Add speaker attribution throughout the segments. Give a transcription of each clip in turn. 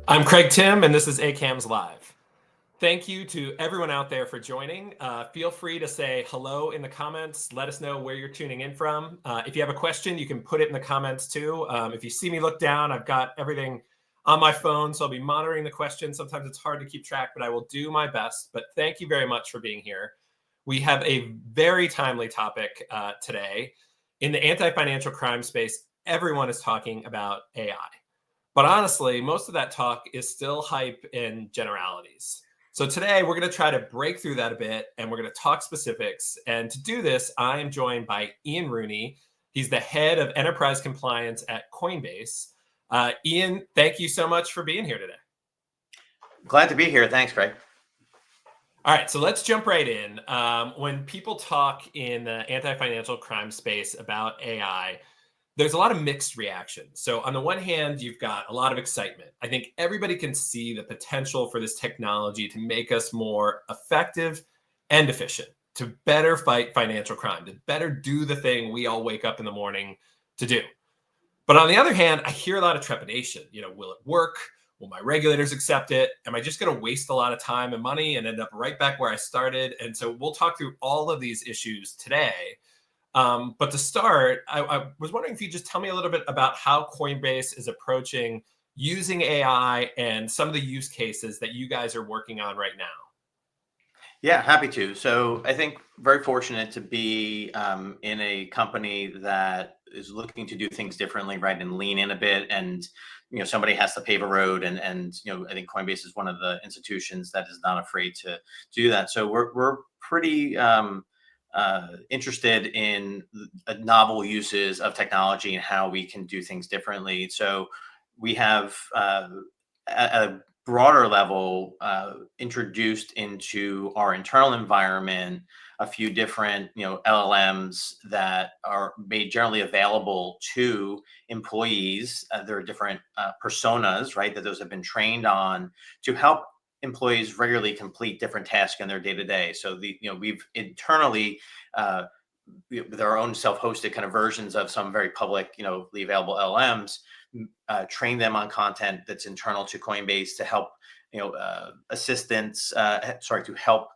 Speaker 1: I'm Craig Timm, and this is ACAMS Live. Thank you to everyone out there for joining. Feel free to say hello in the comments. Let us know where you're tuning in from. If you have a question, you can put it in the comments too. If you see me look down, I've got everything on my phone, so I'll be monitoring the questions. Sometimes it's hard to keep track, but I will do my best. But thank you very much for being here. We have a very timely topic today. In the anti-financial crime space, everyone is talking about AI. But honestly, most of that talk is still hype and generalities. So today we're going to try to break through that a bit and we're going to talk specifics. And to do this, I am joined by Ian Rooney. He's the head of enterprise compliance at Coinbase. Ian, thank you so much for being here today.
Speaker 2: Glad to be here. Thanks, Craig.
Speaker 1: All right, so let's jump right in. When people talk in the anti-financial crime space about AI, there's a lot of mixed reactions. So on the one hand, you've got a lot of excitement. I think everybody can see the potential for this technology to make us more effective and efficient, to better fight financial crime, to better do the thing we all wake up in the morning to do. But on the other hand, I hear a lot of trepidation. Will it work? Will my regulators accept it? Am I just going to waste a lot of time and money and end up right back where I started? And so we'll talk through all of these issues today. But to start, I was wondering if you just tell me a little bit about how Coinbase is approaching using AI and some of the use cases that you guys are working on right now.
Speaker 2: Yeah, happy to. So I think very fortunate to be in a company that is looking to do things differently, right, and lean in a bit. And somebody has to pave a road, and I think Coinbase is one of the institutions that is not afraid to do that. So we're pretty interested in novel uses of technology and how we can do things differently. So we have at a broader level introduced into our internal environment a few different LLMs that are made generally available to employees. There are different personas, right, that those have been trained on to help employees regularly complete different tasks in their day-to-day. So we've internally with our own self-hosted kind of versions of some very publicly available LLMs, train them on content that's internal to Coinbase to help to help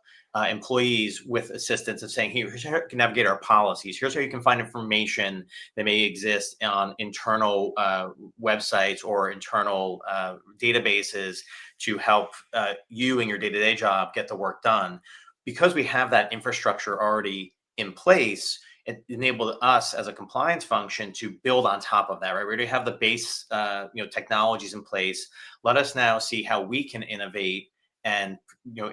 Speaker 2: employees with assistance of saying, here's how you can navigate our policies. Here's how you can find information that may exist on internal websites or internal databases to help you in your day-to-day job get the work done. Because we have that infrastructure already in place, it enabled us as a compliance function to build on top of that, right? We already have the base technologies in place. Let us now see how we can innovate and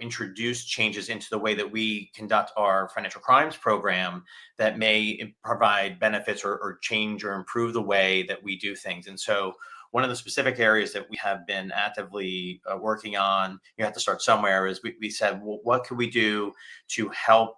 Speaker 2: introduce changes into the way that we conduct our financial crimes program that may provide benefits or change or improve the way that we do things. And so one of the specific areas that we have been actively working on, you have to start somewhere, is we said, well, what could we do to help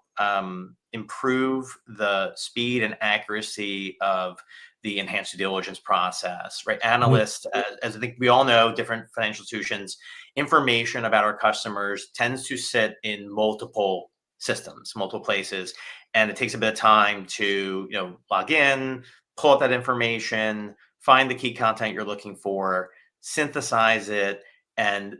Speaker 2: improve the speed and accuracy of the enhanced due diligence process, right? Analysts, as I think we all know, different financial institutions, information about our customers tends to sit in multiple systems, multiple places, and it takes a bit of time to log in, pull up that information, find the key content you're looking for, synthesize it, and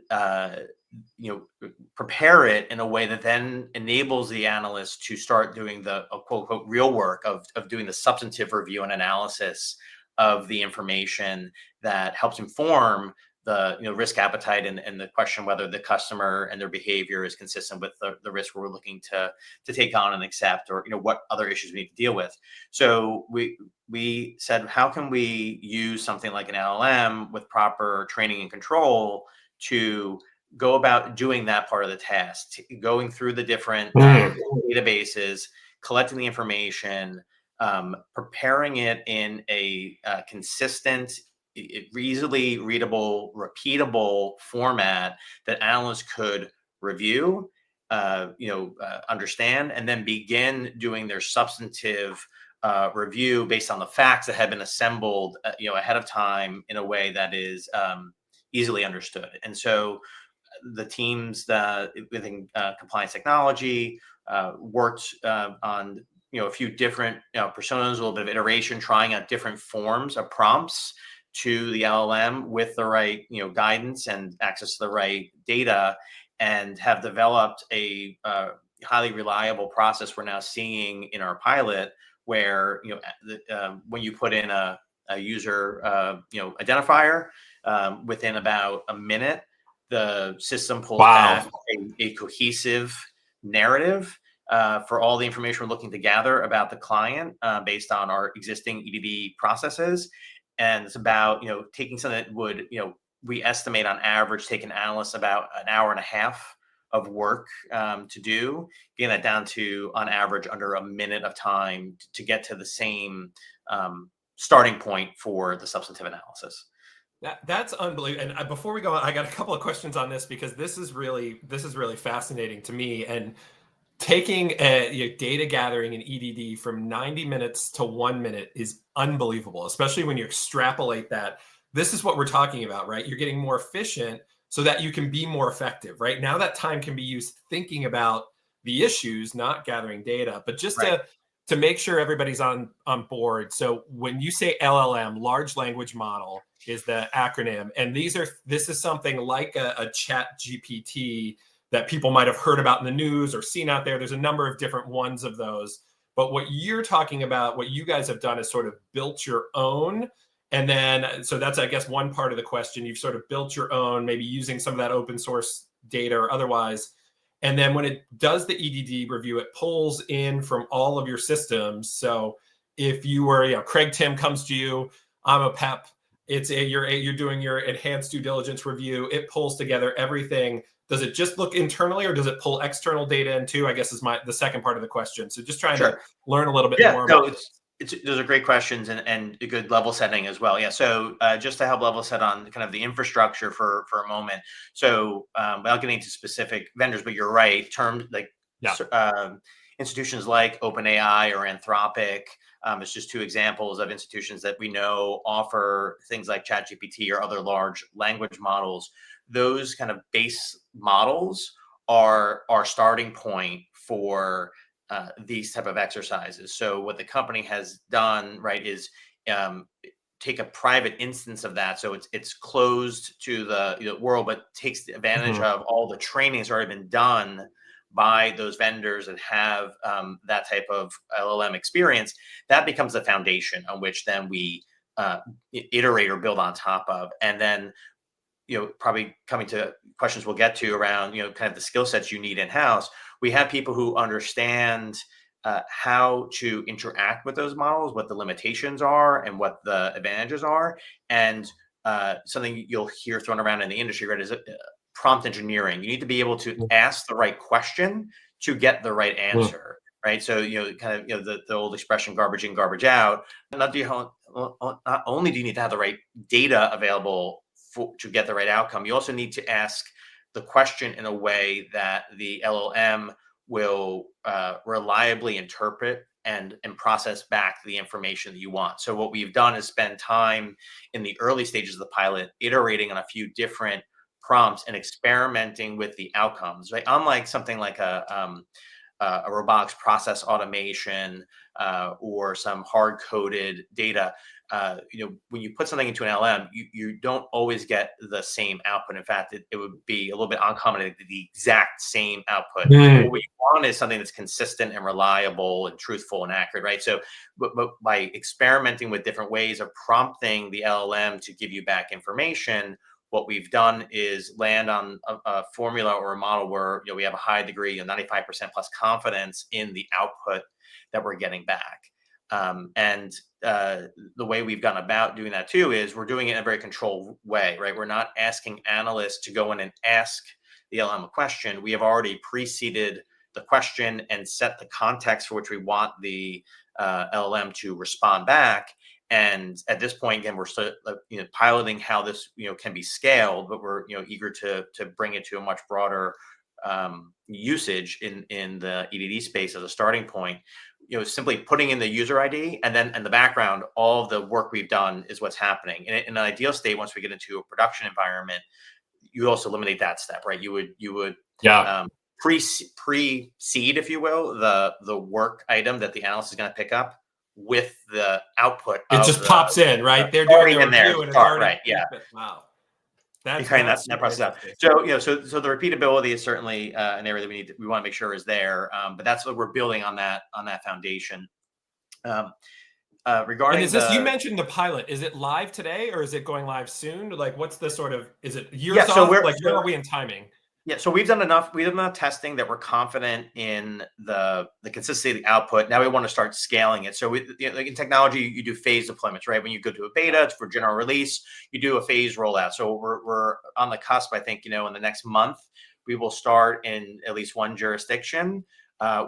Speaker 2: prepare it in a way that then enables the analyst to start doing the quote unquote real work of doing the substantive review and analysis of the information that helps inform the risk appetite and the question whether the customer and their behavior is consistent with the risk we're looking to take on and accept, or what other issues we need to deal with. So we said, how can we use something like an LLM with proper training and control to go about doing that part of the task, going through the different databases, collecting the information, preparing it in a consistent, easily readable, repeatable format that analysts could review, understand, and then begin doing their substantive review based on the facts that have been assembled, ahead of time in a way that is easily understood. And so the teams within compliance technology worked on a few different personas, a little bit of iteration, trying out different forms of prompts to the LLM with the right, guidance and access to the right data, and have developed a highly reliable process we're now seeing in our pilot, where when you put in a user identifier, within about a minute, the system pulls back a cohesive narrative for all the information we're looking to gather about the client, based on our existing EDD processes. And it's about, taking something that would, we estimate on average take an analyst about an hour and a half of work to do, getting that down to, on average, under a minute of time to get to the same starting point for the substantive analysis.
Speaker 1: That's unbelievable. And before we go on, I got a couple of questions on this, because this is really fascinating to me. And taking data gathering in EDD from 90 minutes to 1 minute is unbelievable, especially when you extrapolate that. This is what we're talking about, right? You're getting more efficient so that you can be more effective, right? Now that time can be used thinking about the issues, not gathering data. But just to make sure everybody's on board. So when you say LLM, large language model is the acronym, and this is something like a chat GPT that people might have heard about in the news or seen out there. There's a number of different ones of those. But what you're talking about, what you guys have done, is sort of built your own. And then, so that's, I guess, one part of the question. You've sort of built your own, maybe using some of that open source data or otherwise. And then when it does the EDD review, it pulls in from all of your systems. So if you were, Craig Timm comes to you, I'm a PEP. You're doing your enhanced due diligence review. It pulls together everything. Does it just look internally, or does it pull external data in too? I guess is the second part of the question. So just trying to learn a little bit more about
Speaker 2: those are great questions, and a good level setting as well. Yeah. So just to help level set on kind of the infrastructure for a moment. So without getting into specific vendors, but you're right. Terms like institutions like OpenAI or Anthropic, it's just two examples of institutions that we know offer things like ChatGPT or other large language models. Those kind of base models are our starting point for these type of exercises. So what the company has done, right, is take a private instance of that. So it's closed to the world, but takes the advantage of all the training that's already been done by those vendors and have that type of LLM experience. That becomes the foundation on which then we iterate or build on top of. And then, probably coming to questions we'll get to around, kind of the skill sets you need in-house. We have people who understand how to interact with those models, what the limitations are and what the advantages are. And something you'll hear thrown around in the industry, right, is prompt engineering. You need to be able to ask the right question to get the right answer, right? So, kind of, the old expression, garbage in, garbage out. Not only do you need to have the right data available to get the right outcome, you also need to ask the question in a way that the LLM will reliably interpret and process back the information that you want. So what we've done is spend time in the early stages of the pilot, iterating on a few different prompts and experimenting with the outcomes, right? Unlike something like a robotics process automation or some hard-coded data, when you put something into an LM, you don't always get the same output. In fact, it would be a little bit uncommon to get the exact same output. What we want is something that's consistent and reliable and truthful and accurate, right? So, but by experimenting with different ways of prompting the LLM to give you back information, what we've done is land on a formula or a model where we have a high degree of 95% plus confidence in the output that we're getting back. And the way we've gone about doing that too is we're doing it in a very controlled way, right? We're not asking analysts to go in and ask the LM a question. We have already preceded the question and set the context for which we want the LLM to respond back. And at this point, again, we're still piloting how this can be scaled, but we're eager to bring it to a much broader usage in the EDD space as a starting point. Simply putting in the user ID, and then in the background, all of the work we've done is what's happening. In an ideal state, once we get into a production environment, you also eliminate that step, right? You would pre-seed, if you will, the work item that the analyst is going to pick up with the output
Speaker 1: It
Speaker 2: of
Speaker 1: just
Speaker 2: the
Speaker 1: pops in, right? They're doing
Speaker 2: already
Speaker 1: their
Speaker 2: in there
Speaker 1: review
Speaker 2: to
Speaker 1: and it's
Speaker 2: start,
Speaker 1: already
Speaker 2: right? Yeah.
Speaker 1: wow.
Speaker 2: And
Speaker 1: That's
Speaker 2: carrying that
Speaker 1: super
Speaker 2: process out.
Speaker 1: interesting.
Speaker 2: So, so the repeatability is certainly an area that we want to make sure is there. But that's what we're building on that foundation.
Speaker 1: And
Speaker 2: Regarding
Speaker 1: is this, you mentioned the pilot, is it live today or is it going live soon? Like, what's the sort of, is it years
Speaker 2: so
Speaker 1: off? Like, where are we in timing?
Speaker 2: Yeah, so we've done enough testing that we're confident in the consistency of the output. Now we want to start scaling it. So like in technology, you do phase deployments, right? When you go to a beta, it's for general release, you do a phase rollout. So we're on the cusp, I think, in the next month, we will start in at least one jurisdiction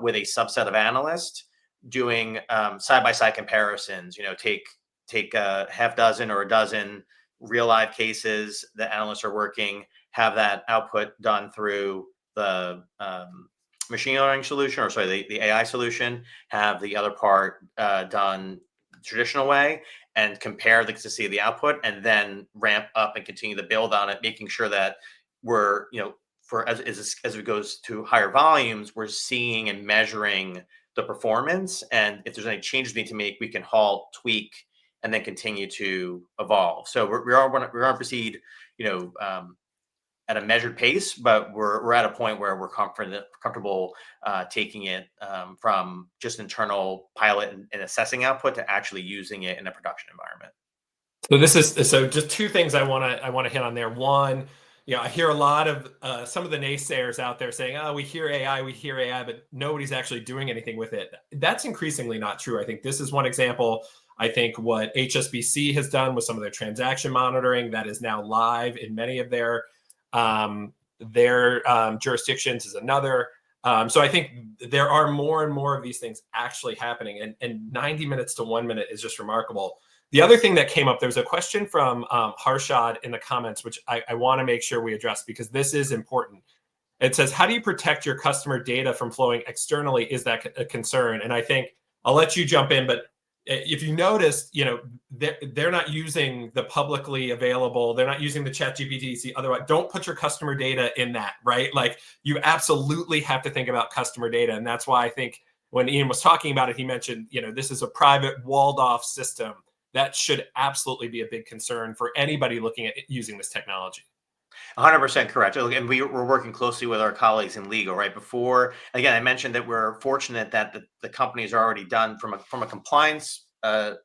Speaker 2: with a subset of analysts doing side-by-side comparisons, take a half dozen or a dozen real live cases that analysts are working, have that output done through the machine learning solution, or sorry, the AI solution, have the other part done the traditional way, and compare the consistency of the output, and then ramp up and continue to build on it, making sure that we're, for as it goes to higher volumes, we're seeing and measuring the performance. And if there's any changes we need to make, we can halt, tweak, and then continue to evolve. So we are going to proceed, at a measured pace, but we're at a point where we're comfortable taking it from just internal pilot and assessing output to actually using it in a production environment.
Speaker 1: So just two things I want to hit on there. One, I hear a lot of some of the naysayers out there saying, "Oh, we hear AI, but nobody's actually doing anything with it." That's increasingly not true. I think this is one example. I think what HSBC has done with some of their transaction monitoring that is now live in many of their jurisdictions is another. So I think there are more and more of these things actually happening, and 90 minutes to 1 minute is just remarkable. The other thing that came up, there's a question from Harshad in the comments, which I want to make sure we address because this is important. It says, how do you protect your customer data from flowing externally? Is that a concern? And I think I'll let you jump in, but if you notice, they're not using the publicly available, they're not using the ChatGPT. Otherwise, don't put your customer data in that, right? Like, you absolutely have to think about customer data. And that's why I think when Ian was talking about it, he mentioned, this is a private walled off system. That should absolutely be a big concern for anybody looking at using this technology.
Speaker 2: 100% correct. And we're working closely with our colleagues in legal, right? Before, again, I mentioned that we're fortunate that the company's already done from a compliance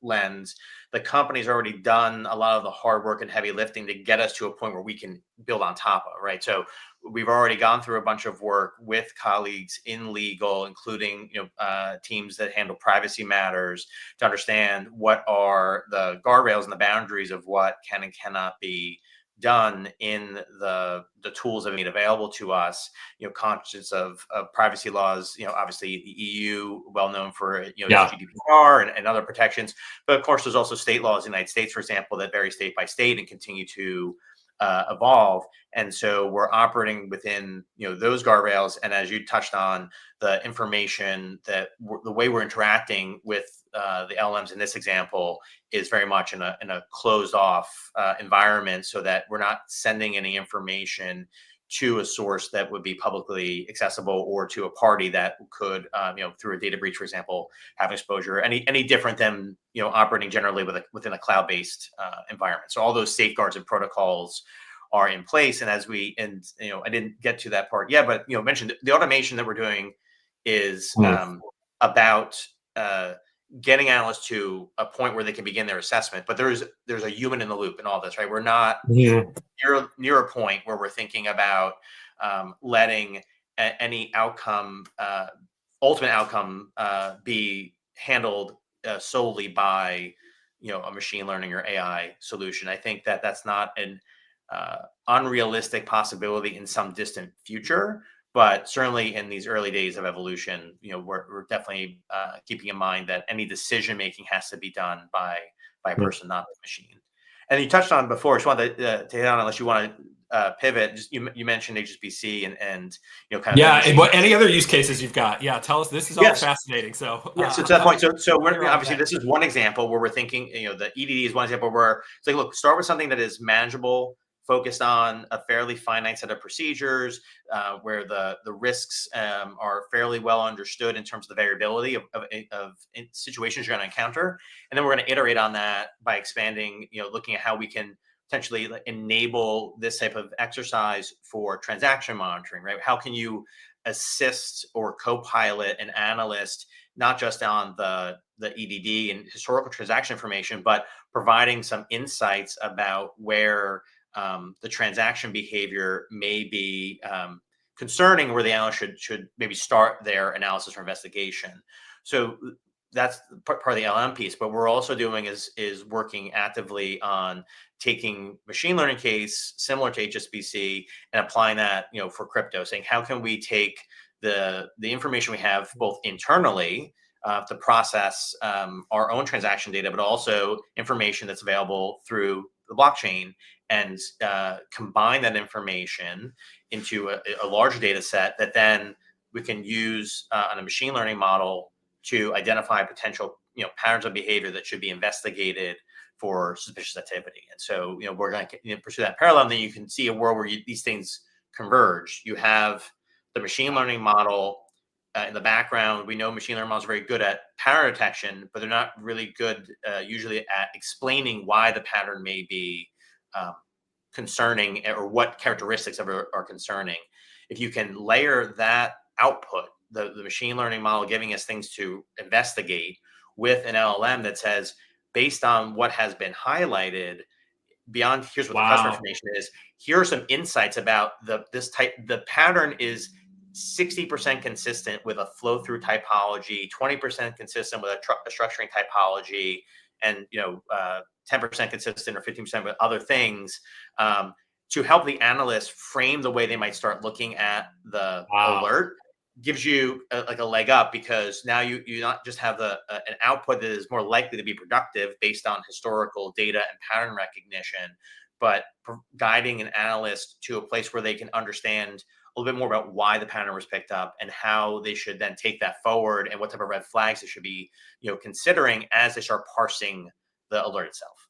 Speaker 2: lens. The company's already done a lot of the hard work and heavy lifting to get us to a point where we can build on top of, right? So we've already gone through a bunch of work with colleagues in legal, including teams that handle privacy matters, to understand what are the guardrails and the boundaries of what can and cannot be done in the tools that are made available to us, conscious of privacy laws, obviously the EU, well known for GDPR and other protections, but of course there's also state laws in the United States, for example, that vary state by state and continue to evolve. And so we're operating within those guardrails. And as you touched on, the information that the way we're interacting with the LLMs in this example is very much in a closed off environment, so that we're not sending any information to a source that would be publicly accessible, or to a party that could, through a data breach, for example, have exposure any different than operating generally within a cloud-based environment. So all those safeguards and protocols are in place. And I didn't get to that part yet, but mentioned the automation that we're doing is about getting analysts to a point where they can begin their assessment. But there's a human in the loop in all this, right? We're not near a point where we're thinking about letting any ultimate outcome be handled solely by a machine learning or AI solution. I think that that's not an unrealistic possibility in some distant future. But certainly in these early days of evolution, we're definitely keeping in mind that any decision making has to be done by a person, not a machine. And you touched on before, I just wanted to hit on, unless you want to pivot. Just you mentioned HSBC and kind of
Speaker 1: and what any other use cases you've got? Yeah, tell us. This is all fascinating. So
Speaker 2: so to that point, so we're obviously this is one example where we're thinking, the EDD is one example where it's like, look, start with something that is manageable focused on a fairly finite set of procedures where the risks are fairly well understood in terms of the variability of situations you're going to encounter. And then we're going to iterate on that by expanding, looking at how we can potentially enable this type of exercise for transaction monitoring, right? How can you assist or co-pilot an analyst, not just on the EDD and historical transaction information, but providing some insights about where the transaction behavior may be concerning, where the analyst should maybe start their analysis or investigation. So that's part of the LM piece. But we're also doing is working actively on taking machine learning case similar to HSBC and applying that, for crypto, saying how can we take the information we have both internally to process our own transaction data, but also information that's available through the blockchain, and combine that information into a larger data set that then we can use on a machine learning model to identify potential patterns of behavior that should be investigated for suspicious activity. And so we're going to pursue that parallel, and then you can see a world where these things converge. You have the machine learning model in the background. We know machine learning models are very good at pattern detection, but they're not really good usually at explaining why the pattern may be concerning, or what characteristics of it are concerning. If you can layer that output, the machine learning model giving us things to investigate, with an LLM that says, based on what has been highlighted, beyond here's what the customer information is, here are some insights about the pattern is 60% consistent with a flow through typology, 20% consistent with a structuring typology, and 10% consistent or 15% with other things, to help the analyst frame the way they might start looking at the alert. Gives you a leg up, because now you not just have an output that is more likely to be productive based on historical data and pattern recognition, but guiding an analyst to a place where they can understand a little bit more about why the pattern was picked up and how they should then take that forward, and what type of red flags they should be considering as they start parsing the alert itself.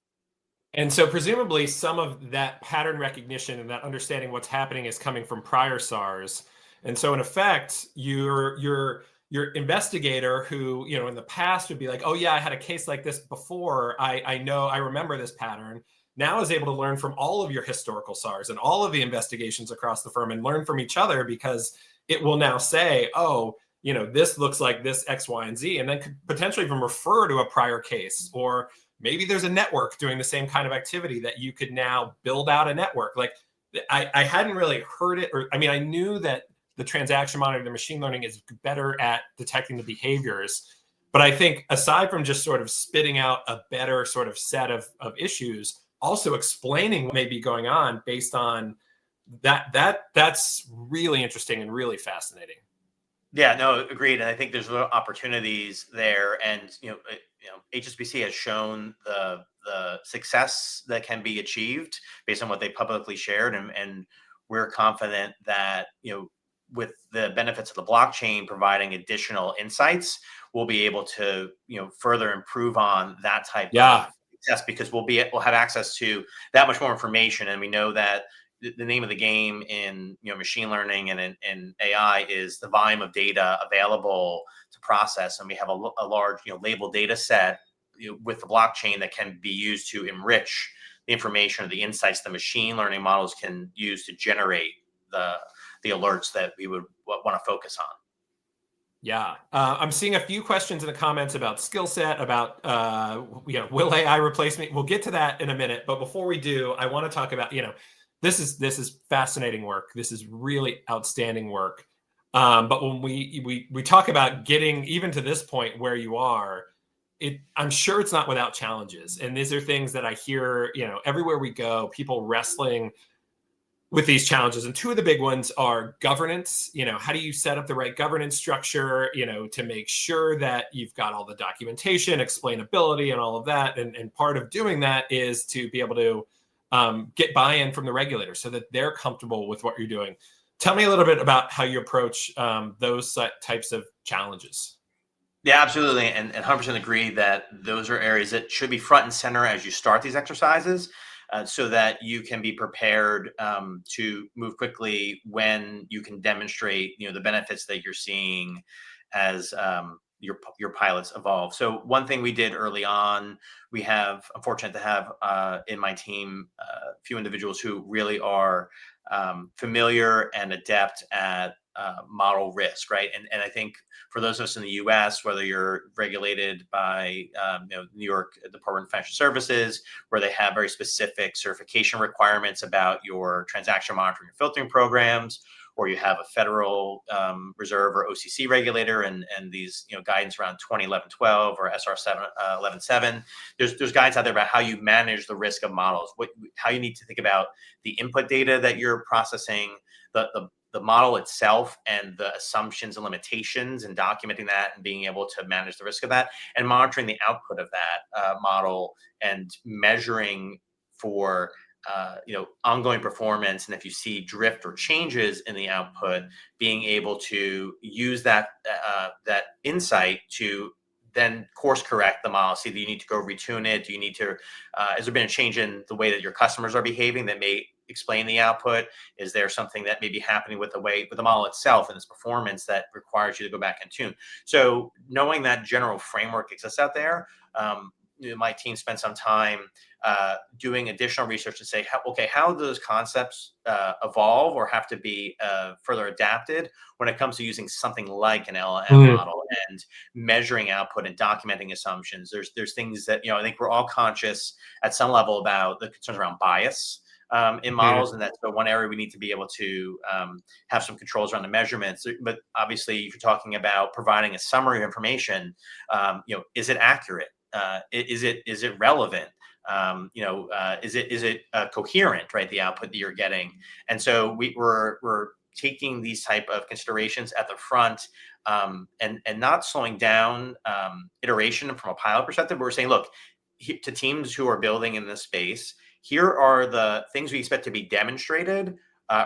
Speaker 1: And so presumably some of that pattern recognition and that understanding what's happening is coming from prior SARs. And so in effect, your investigator who, in the past would be like, oh yeah, I had a case like this before, I remember this pattern, now is able to learn from all of your historical SARs and all of the investigations across the firm and learn from each other, because it will now say, oh, this looks like this X, Y, and Z, and then could potentially even refer to a prior case, or maybe there's a network doing the same kind of activity that you could now build out a network. Like I hadn't really heard it, or I knew that the transaction monitoring, the machine learning is better at detecting the behaviors. But I think aside from just sort of spitting out a better sort of set of issues, also explaining what may be going on based on that's really interesting and really fascinating.
Speaker 2: Yeah, no, agreed. And I think there's little opportunities there. And, HSBC has shown the success that can be achieved based on what they publicly shared. And we're confident that, with the benefits of the blockchain providing additional insights, we'll be able to, further improve on that type of success, because we'll have access to that much more information. And we know that the name of the game in machine learning and in AI is the volume of data available to process, and we have a large labeled data set with the blockchain that can be used to enrich the information or the insights the machine learning models can use to generate the alerts that we would want to focus on.
Speaker 1: Yeah, I'm seeing a few questions in the comments about skill set, about will AI replace me? We'll get to that in a minute, but before we do, I want to talk about this is fascinating work. This is really outstanding work. But when we talk about getting even to this point where you are, I'm sure it's not without challenges. And these are things that I hear everywhere we go, people wrestling with these challenges. And two of the big ones are governance. How do you set up the right governance structure, to make sure that you've got all the documentation, explainability, and all of that. And part of doing that is to be able to get buy-in from the regulators so that they're comfortable with what you're doing. Tell me a little bit about how you approach those types of challenges.
Speaker 2: Yeah, absolutely. And 100% agree that those are areas that should be front and center as you start these exercises. so that you can be prepared to move quickly when you can demonstrate, the benefits that you're seeing as your pilots evolve. So one thing we did early on, I'm fortunate to have in my team a few individuals who really are familiar and adept at model risk, right? And I think for those of us in the U.S., whether you're regulated by New York Department of Financial Services, where they have very specific certification requirements about your transaction monitoring and filtering programs, or you have a Federal Reserve or OCC regulator and these guidance around 2011-12 or SR 11-7. There's guidance out there about how you manage the risk of models, how you need to think about the input data that you're processing, the model itself and the assumptions and limitations, and documenting that and being able to manage the risk of that, and monitoring the output of that model and measuring for ongoing performance. And if you see drift or changes in the output, being able to use that insight to then course correct the model. See, do you need to go retune it? Do you need to, has there been a change in the way that your customers are behaving that may explain the output? Is there something that may be happening with the model itself and its performance that requires you to go back and tune? So knowing that general framework exists out there, my team spent some time doing additional research to say, how do those concepts evolve or have to be further adapted when it comes to using something like an LLM model and measuring output and documenting assumptions. There's things that, I think we're all conscious at some level about the concerns around bias in models, and that's the one area we need to be able to have some controls around the measurements. But obviously, if you're talking about providing a summary of information, is it accurate? Is it relevant? Is it coherent, right? The output that you're getting. And so we're taking these type of considerations at the front, and not slowing down iteration from a pilot perspective. But we're saying, look, to teams who are building in this space, here are the things we expect to be demonstrated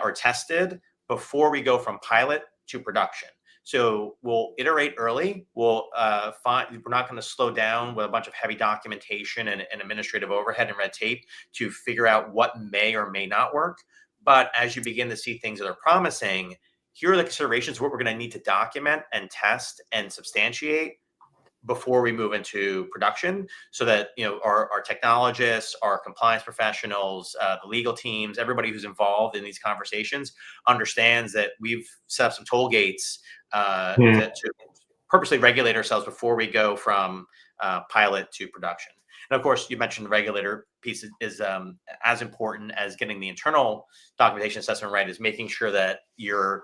Speaker 2: or tested before we go from pilot to production. So we'll iterate early. We're not going to slow down with a bunch of heavy documentation and administrative overhead and red tape to figure out what may or may not work. But as you begin to see things that are promising, here are the considerations, what we're going to need to document and test and substantiate before we move into production, so that our technologists, our compliance professionals, the legal teams, everybody who's involved in these conversations understands that we've set up some toll gates to purposely regulate ourselves before we go from pilot to production. And of course, you mentioned the regulator piece is as important as getting the internal documentation assessment right, is making sure that you're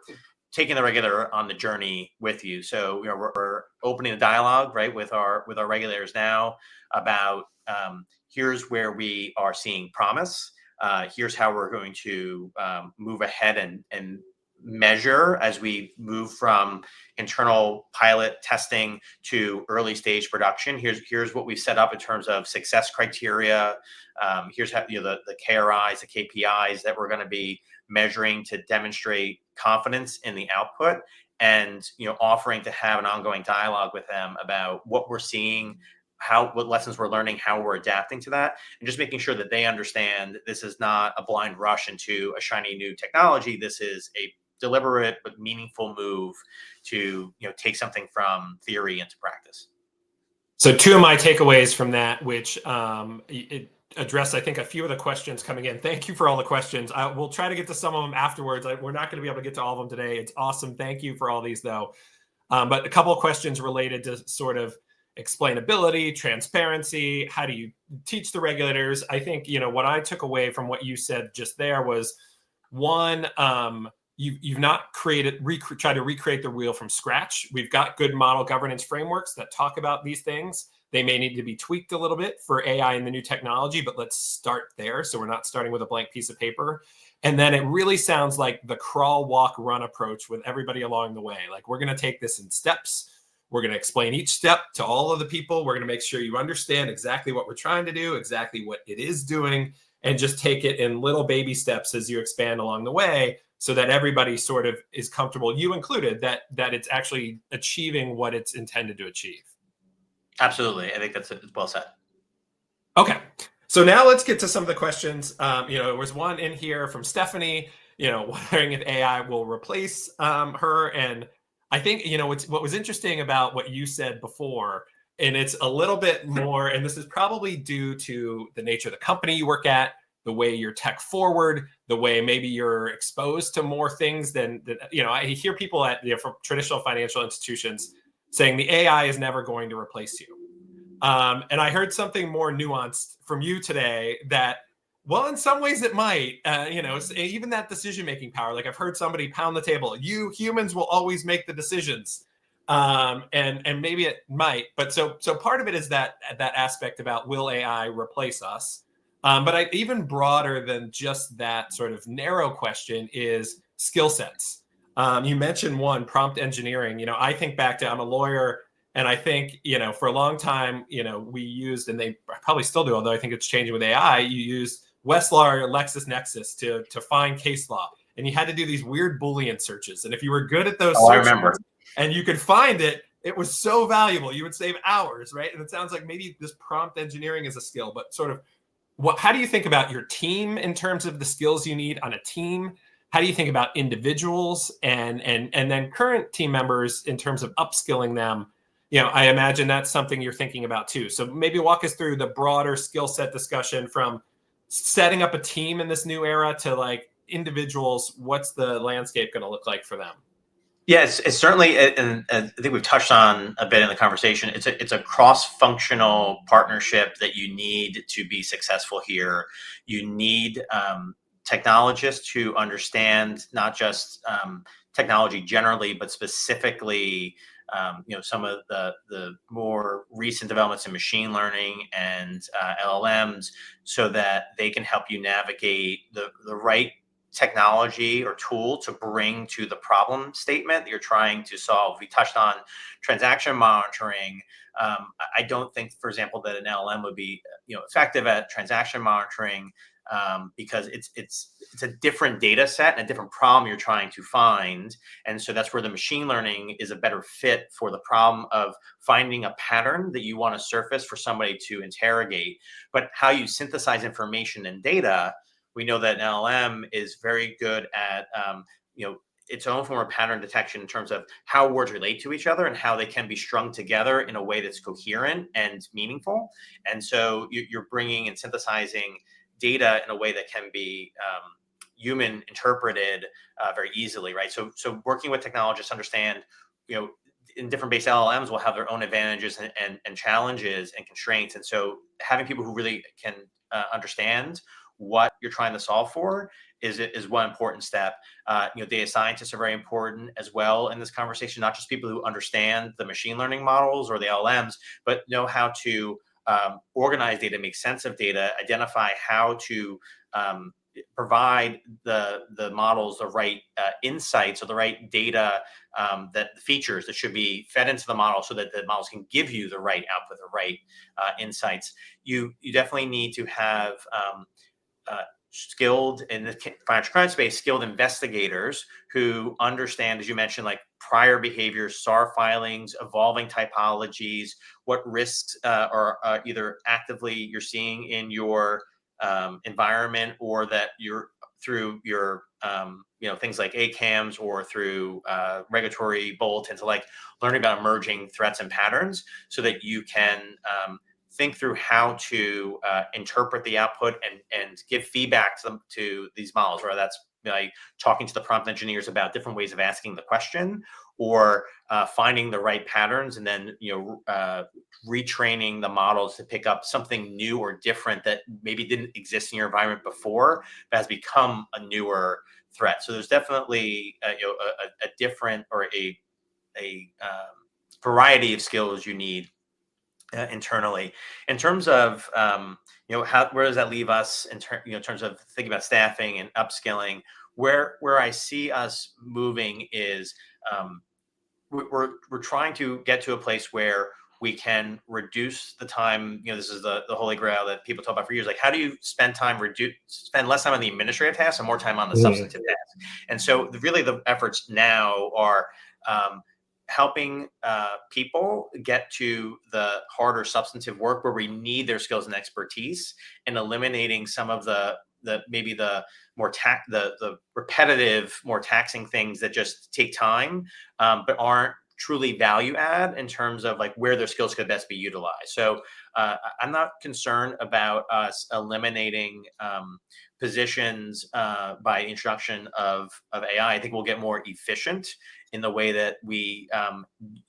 Speaker 2: taking the regulator on the journey with you. So we're opening a dialogue, right, with our regulators now about here's where we are seeing promise. Here's how we're going to move ahead and measure as we move from internal pilot testing to early stage production. Here's what we've set up in terms of success criteria. Here's how the KRIs, the KPIs that we're going to be measuring to demonstrate confidence in the output, and offering to have an ongoing dialogue with them about what we're seeing, what lessons we're learning, how we're adapting to that, and just making sure that they understand this is not a blind rush into a shiny new technology. This is a deliberate but meaningful move to take something from theory into practice.
Speaker 1: So two of my takeaways from that, which it address, I think, a few of the questions coming in. Thank you for all the questions. We'll try to get to some of them afterwards. We're not going to be able to get to all of them today. It's awesome. Thank you for all these, though. But a couple of questions related to sort of explainability, transparency. How do you teach the regulators? I think, what I took away from what you said just there was, one, you've not tried to recreate the wheel from scratch. We've got good model governance frameworks that talk about these things. They may need to be tweaked a little bit for AI and the new technology, but let's start there. So we're not starting with a blank piece of paper. And then it really sounds like the crawl, walk, run approach with everybody along the way. Like, we're going to take this in steps. We're going to explain each step to all of the people. We're going to make sure you understand exactly what we're trying to do, exactly what it is doing, and just take it in little baby steps as you expand along the way, so that everybody sort of is comfortable, you included, that it's actually achieving what it's intended to achieve.
Speaker 2: Absolutely. I think that's well said.
Speaker 1: Okay. So So now let's get to some of the questions. There was one in here from Stephanie, wondering if AI will replace her. And I think, what was interesting about what you said before, and it's a little bit more, and this is probably due to the nature of the company you work at, the way you're tech forward, the way maybe you're exposed to more things than I hear people from traditional financial institutions saying the AI is never going to replace you. And I heard something more nuanced from you today that, well, in some ways it might, even that decision-making power. Like I've heard somebody pound the table, you humans will always make the decisions. And maybe it might, but so part of it is that aspect about will AI replace us? But even broader than just that sort of narrow question is skill sets. You mentioned one, prompt engineering. I think back to, I'm a lawyer, and I think, for a long time, we used, and they probably still do, although I think it's changing with AI, you use Westlaw or LexisNexis to find case law. And you had to do these weird Boolean searches. And if you were good at those
Speaker 2: I
Speaker 1: searches
Speaker 2: remember.
Speaker 1: and you could find it, it was so valuable. You would save hours, right? And it sounds like maybe this prompt engineering is a skill, but sort of how do you think about your team in terms of the skills you need on a team? How do you think about individuals and then current team members in terms of upskilling them? I imagine that's something you're thinking about too. So maybe walk us through the broader skill set discussion from setting up a team in this new era to like individuals. What's the landscape going to look like for them?
Speaker 2: Yeah, it's certainly, and I think we've touched on a bit in the conversation. It's a cross-functional partnership that you need to be successful here. You need technologists who understand not just technology generally, but specifically, some of the more recent developments in machine learning and LLMs, so that they can help you navigate the right technology or tool to bring to the problem statement that you're trying to solve. We touched on transaction monitoring. I don't think, for example, that an LLM would be effective at transaction monitoring because it's a different data set and a different problem you're trying to find. And so that's where the machine learning is a better fit for the problem of finding a pattern that you want to surface for somebody to interrogate. But how you synthesize information and data, we know that an LLM is very good at, its own form of pattern detection in terms of how words relate to each other and how they can be strung together in a way that's coherent and meaningful. And so you're bringing and synthesizing data in a way that can be human interpreted very easily, right? So working with technologists understand, in different base LLMs will have their own advantages and challenges and constraints. And so having people who really can understand what you're trying to solve for is one important step. Data scientists are very important as well in this conversation, not just people who understand the machine learning models or the LLMs, but know how to organize data, make sense of data, identify how to provide the models the right insights or the right data, that the features that should be fed into the model so that the models can give you the right output, the right insights. You definitely need to have skilled, in the financial crime space, skilled investigators who understand, as you mentioned, like prior behaviors, SAR filings, evolving typologies, what risks are either actively you're seeing in your environment, or that you're through your things like ACAMS or through regulatory bulletins, like learning about emerging threats and patterns, so that you can think through how to interpret the output and give feedback to these models, whether that's like talking to the prompt engineers about different ways of asking the question, or finding the right patterns, and then retraining the models to pick up something new or different that maybe didn't exist in your environment before, but has become a newer threat. So there's definitely a different, or a variety of skills you need internally. In terms of where does that leave us in terms of thinking about staffing and upskilling? Where I see us moving is we're trying to get to a place where we can reduce the time. This is the holy grail that people talk about for years. Like, how do you spend less time on the administrative tasks and more time on the substantive tasks? And so really the efforts now are helping people get to the harder substantive work where we need their skills and expertise, and eliminating some of the maybe the more the repetitive, more taxing things that just take time, but aren't truly value add in terms of like where their skills could best be utilized. So I'm not concerned about us eliminating positions by introduction of AI. I think we'll get more efficient in the way that we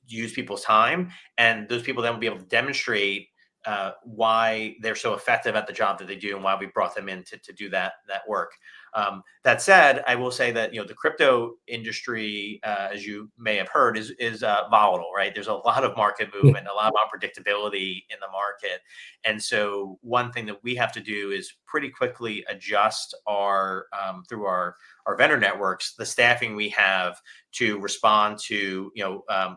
Speaker 2: use people's time, and those people then will be able to demonstrate why they're so effective at the job that they do, and why we brought them in to do that work. That said, I will say that the crypto industry, as you may have heard, is volatile, right? There's a lot of market movement, a lot of unpredictability in the market, and so one thing that we have to do is pretty quickly adjust our through our vendor networks, the staffing we have to respond to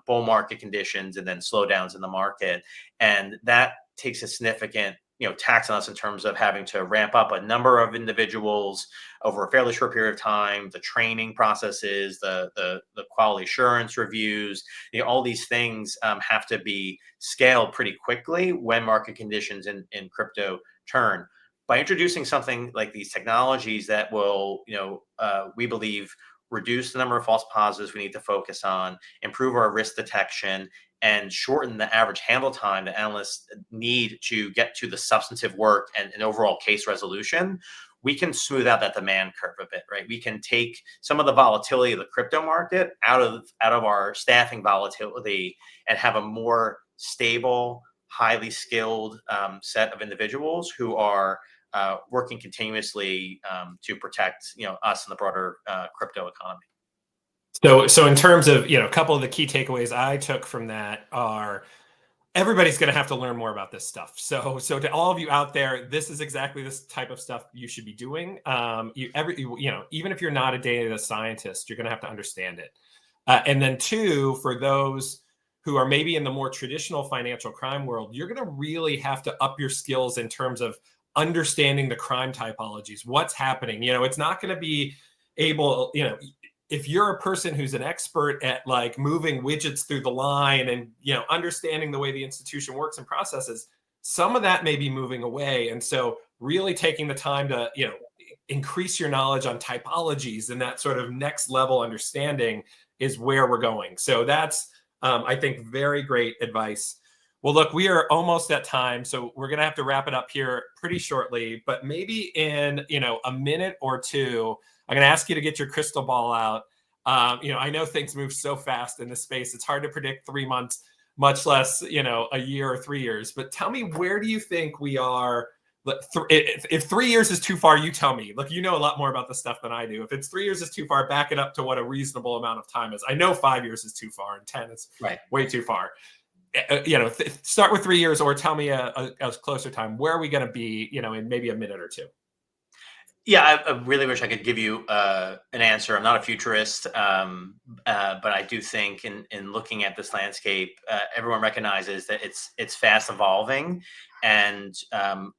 Speaker 2: bull market conditions and then slowdowns in the market, and that takes a significant tax on us in terms of having to ramp up a number of individuals over a fairly short period of time, the training processes, the quality assurance reviews, all these things have to be scaled pretty quickly when market conditions in crypto turn. By introducing something like these technologies that will, we believe, reduce the number of false positives we need to focus on, improve our risk detection, and shorten the average handle time that analysts need to get to the substantive work and overall case resolution, we can smooth out that demand curve a bit, right? We can take some of the volatility of the crypto market out of our staffing volatility and have a more stable, highly skilled set of individuals who are working continuously to protect us and the broader crypto economy.
Speaker 1: So in terms of a couple of the key takeaways I took from that are, everybody's going to have to learn more about this stuff. So to all of you out there, this is exactly this type of stuff you should be doing. Even if you're not a data scientist, you're going to have to understand it. And then two, for those who are maybe in the more traditional financial crime world, you're going to really have to up your skills in terms of understanding the crime typologies, what's happening. It's not going to be able, if you're a person who's an expert at like moving widgets through the line and understanding the way the institution works and processes, some of that may be moving away. And so really taking the time to increase your knowledge on typologies and that sort of next level understanding is where we're going. So that's I think very great advice. Well, look, we are almost at time, so we're going to have to wrap it up here pretty shortly, but maybe in a minute or two, I'm going to ask you to get your crystal ball out. I know things move so fast in this space. It's hard to predict 3 months, much less, a year or 3 years. But tell me, where do you think we are? If 3 years is too far, you tell me. Look, you know a lot more about this stuff than I do. If it's 3 years is too far, back it up to what a reasonable amount of time is. I know 5 years is too far, and 10 is way too far. Start with 3 years, or tell me a closer time. Where are we going to be, in maybe a minute or two?
Speaker 2: Yeah, I really wish I could give you an answer. I'm not a futurist, but I do think in looking at this landscape, everyone recognizes that it's fast evolving, and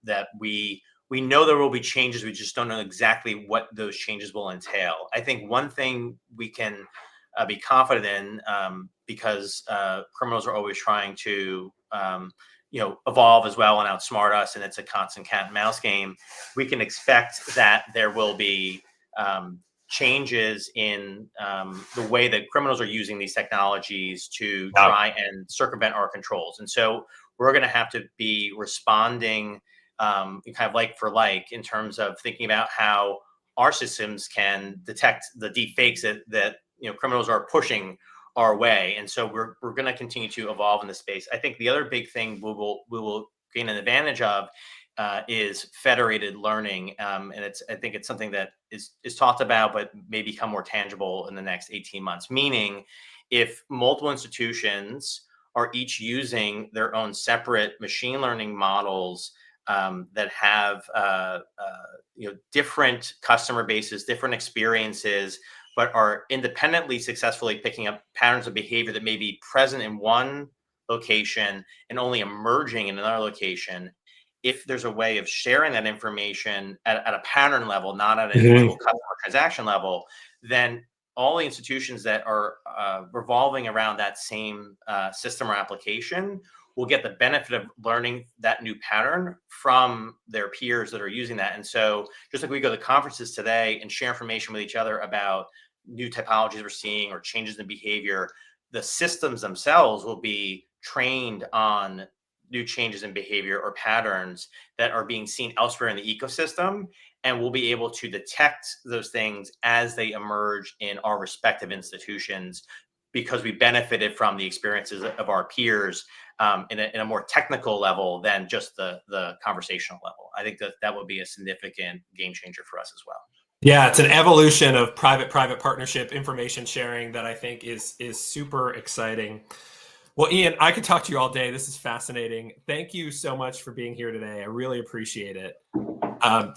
Speaker 2: that we know there will be changes. We just don't know exactly what those changes will entail. I think one thing we can be confident in, because criminals are always trying to evolve as well and outsmart us, and it's a constant cat and mouse game. We can expect that there will be changes in the way that criminals are using these technologies to try and circumvent our controls. And so we're going to have to be responding kind of like for like, in terms of thinking about how our systems can detect the deep fakes that criminals are pushing our way. And so we're going to continue to evolve in this space. I think the other big thing we will gain an advantage of is federated learning, and I think it's something that is talked about but may become more tangible in the next 18 months. Meaning, if multiple institutions are each using their own separate machine learning models that have different customer bases, different experiences, but are independently successfully picking up patterns of behavior that may be present in one location and only emerging in another location. If there's a way of sharing that information at a pattern level, not at an individual customer transaction level, then all the institutions that are revolving around that same system or application will get the benefit of learning that new pattern from their peers that are using that. And so just like we go to conferences today and share information with each other about new typologies we're seeing or changes in behavior, the systems themselves will be trained on new changes in behavior or patterns that are being seen elsewhere in the ecosystem, and we'll be able to detect those things as they emerge in our respective institutions, because we benefited from the experiences of our peers in a more technical level than just the conversational level. I think that would be a significant game changer for us as well.
Speaker 1: Yeah, it's an evolution of private partnership information sharing that I think is super exciting. Well, Ian, I could talk to you all day. This is fascinating. Thank you so much for being here today. I really appreciate it.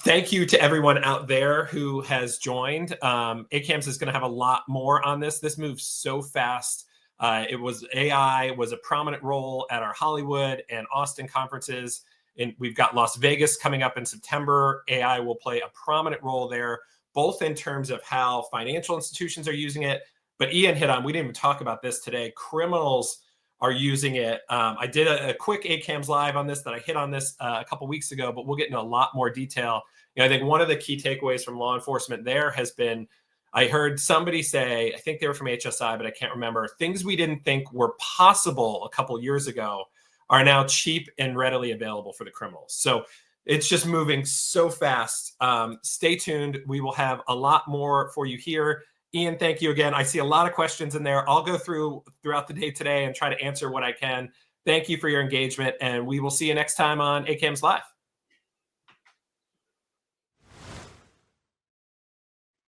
Speaker 1: Thank you to everyone out there who has joined. ACAMS is going to have a lot more on this. This moves so fast. AI was a prominent role at our Hollywood and Austin conferences. And we've got Las Vegas coming up in September. AI will play a prominent role there, both in terms of how financial institutions are using it. But Ian hit on, we didn't even talk about this today, criminals are using it. I did a quick ACAMS Live on this that I hit on this a couple weeks ago, but we'll get into a lot more detail. I think one of the key takeaways from law enforcement there has been, I heard somebody say, I think they were from HSI, but I can't remember, things we didn't think were possible a couple years ago are now cheap and readily available for the criminals. So it's just moving so fast. Stay tuned. We will have a lot more for you here. Ian, thank you again. I see a lot of questions in there. I'll go throughout the day today and try to answer what I can. Thank you for your engagement, and we will see you next time on ACAMS Live.